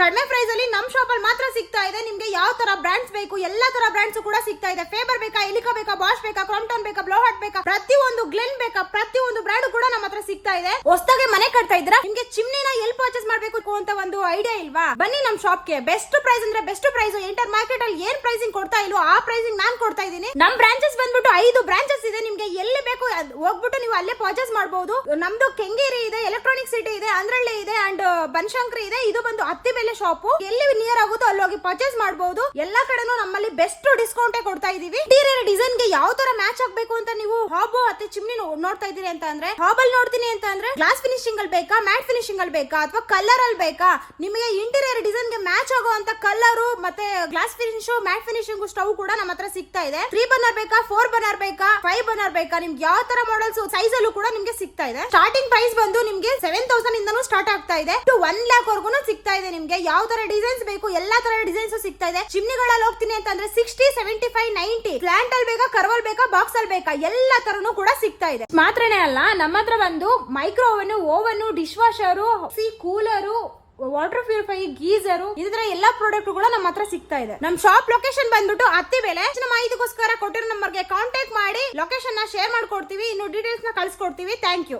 ಕಡಿಮೆ ಪ್ರೈಸ್ ಅಲ್ಲಿ ನಮ್ ಶಾಪ್ ಅಲ್ಲಿ ಮಾತ್ರ ಸಿಗ್ತಾ ಇದೆ. ನಿಮ್ಗೆ ಯಾವ ತರ ಬ್ರಾಂಡ್ಸ್ ಬೇಕು ಎಲ್ಲಾ ತರ ಬ್ರಾಂಡ್ಸ್ ಕೂಡ ಸಿಗ್ತಾ ಇದೆ. ಫೇಬರ್ ಬೇಕಾ, ಎಲಿಕಾ ಬೇಕಾ, ಬಾಷ್ ಬೇಕಾ, ಕ್ರಾಂಪ್ಟನ್ ಬೇಕಾ, ಬ್ಲೋ ಹಾರ್ಟ್ ಬೇಕಾ, ಪ್ರತಿಯೊಂದು ಗ್ಲೆನ್ ಬೇಕಾ, ಪ್ರತಿಯೊಂದು ಬ್ರಾಂಡ್ ಕೂಡ ನಮ್ಮ ಹತ್ರ ಸಿಗ್ತಾ ಇದೆ. ಹೊಸದಾಗಿ ಮನೆ ಕಟ್ತಾ ಇದ್ರ ನಿಮ್ಗೆ ಚಿಮ್ನಿನ ಎಲ್ಲಿ ಪರ್ಚೇಸ್ ಮಾಡ್ಬೇಕು ಅಂತ ಒಂದು ಐಡಿಯಾ ಇಲ್ವಾ? ಬನ್ನಿ ನಮ್ ಶಾಪ್ಗೆ. ಬೆಸ್ಟ್ ಪ್ರೈಸ್ ಅಂದ್ರೆ ಬೆಸ್ಟ್ ಪ್ರೈಸ್. ಇಂಟರ್ ಮಾರ್ಕೆಟ್ ಅಲ್ಲಿ ಏನ್ ಪ್ರೈಸಿಂಗ್ ಕೊಡ್ತಾ ಇಲ್ವೋ ಆ ಪ್ರೈಸಿಂಗ್ ನಾನ್ ಕೊಡ್ತಾ ಇದೀನಿ. ನಮ್ ಬ್ರಾಂಚಸ್ ಬಂದ್ಬಿಟ್ಟು 5 ಬ್ರಾಂಚಸ್ ಇದೆ. ನಿಮ್ಗೆ ಎಲ್ಲಿ ಬೇಕು ಹೋಗ್ಬಿಟ್ಟು ನೀವು ಅಲ್ಲೇ ಪರ್ಚೇಸ್ ಮಾಡಬಹುದು. ನಮ್ದು ಕೆಂಗೇರಿ ಇದೆ, ಎಲೆಕ್ಟ್ರಾನಿಕ್ ಸಿಟಿ ಇದೆ, ಅಂದ್ರಳ್ಳಿ ಇದೆ ಅಂಡ್ ಬನಶಂಕರಿ ಇದೆ. ಇದು ಬಂದು ಅತ್ತಿಬೆಲೆ ಶಾಪ್. ಎಲ್ಲಿ ನಿಯರ್ ಆಗುತ್ತೋ ಅಲ್ಲಿ ಹೋಗಿ ಪರ್ಚೇಸ್ ಮಾಡಬಹುದು. ಎಲ್ಲಾ ಕಡೆನೂ ನಮ್ಮಲ್ಲಿ ಬೆಸ್ಟ್ ಡಿಸ್ಕೌಂಟ್ ಕೊಡ್ತಾ ಇದೀವಿ. ಇಂಟೀರಿಯರ್ ಡಿಸೈನ್ ಗೆ ಯಾವ ತರ ಮ್ಯಾಚ್ ಆಗ್ಬೇಕು ಅಂತ ನೀವು ಹಾಬ್ ಮತ್ತೆ ಚಿಮ್ನಿ ನೋಡ್ತಾ ಇದೀರಿ ಅಂತ ಅಂದ್ರೆ, ಹಾಬ್ ಅಲ್ಲಿ ನೋಡ್ತೀನಿ ಅಂತ ಅಂದ್ರೆ ಗ್ಲಾಸ್ ಫಿನಿಶಿಂಗ್ ಅಲ್ಲಿ ಬೇಕಾ, ಮ್ಯಾಟ್ ಫಿನಿಶಿಂಗ್ ಅಲ್ಲಿ ಬೇಕಾ, ಅಥವಾ ಕಲರ್ ಅಲ್ಲಿ ಬೇಕಾ, ನಿಮಗೆ ಇಂಟೀರಿಯರ್ ಡಿಸೈನ್ ಗೆ ಮ್ಯಾಚ್ ಆಗುವಂತ ಕಲರ್ ಮತ್ತೆ glass finish, mat finishing stove ಕೂಡ ನಮ್ಮ ಹತ್ರ ಸಿಗ್ತಾ ಇದೆ. 3 ಬರ್ನರ್ ಬೇಕಾ, 4 ಬರ್ನರ್ ಬೇಕಾ, 5 ಬರ್ನರ್ ಬೇಕಾ, ನಿಮ್ಗೆ ಯಾವ ತರ ಮಾಡಲ್ಸ್ ಸೈಜ್ ಅಲ್ಲೂ ಕೂಡ ನಿಮ್ಗೆ ಸಿಗ್ತಾ ಇದೆ. ಸ್ಟಾರ್ಟಿಂಗ್ ಪ್ರೈಸ್ ಬಂದು ನಿಮ್ಗೆ 7,000 ಇಂದನೂ ಸ್ಟಾರ್ಟ್ ಆಗ್ತಾ ಇದೆ ಟು 1 lakh ವರ್ಗು ಸಿಗ್ತಾ ಇದೆ. ನಿಮ್ಗೆ ಯಾವ ತರ ಡಿಸೈನ್ಸ್ ಬೇಕು ಎಲ್ಲಾ ತರ ಡಿಸೈನ್ಸ್ ಸಿಗ್ತಾ ಇದೆ. ಚಿಮ್ನಿಗಳಲ್ಲಿ ಹೋಗ್ತೀನಿ ಅಂತಂದ್ರೆ 60, 75, 90 ಪ್ಲಾಂಟ್ ಅಲ್ಲಿ ಬೇಕಾ, ಕರ್ವಲ್ ಬೇಕಾ, ಬಾಕ್ಸ್ ಅಲ್ಲಿ ಬೇಕಾ, ಎಲ್ಲಾ ತರನು ಕೂಡ ಸಿಗ್ತಾ ಇದೆ. ಮಾತ್ರನೇ ಅಲ್ಲ, ನಮ್ಮ ಹತ್ರ ಬಂದು micro oven, dish washer, cooler, water purify, geyser, ಇದ್ರ ಎಲ್ಲಾ ಪ್ರಾಡಕ್ಟ್ ಕೂಡ ನಮ್ಮ ಹತ್ರ ಸಿಗ್ತಾ ಇದೆ. ನಮ್ ಶಾಪ್ ಲೊಕೇಶನ್ ಬಂದ್ಬಿಟ್ಟು ಅತ್ತಿಬೆಲೆ. ಮಾಹಿತಿಗೋಸ್ಕರ ಕೊಟ್ಟಿರೋ ನಂಬರ್ಗೆ ಕಾಂಟ್ಯಾಕ್ಟ್ ಮಾಡಿ ಲೊಕೇಶನ್ ನ ಶೇರ್ ಮಾಡ್ಕೊಡ್ತೀವಿ. ಇನ್ನು ಡೀಟೇಲ್ಸ್ ನ ಕಳ್ಸಿಕೊಡ್ತೀವಿ. Thank you.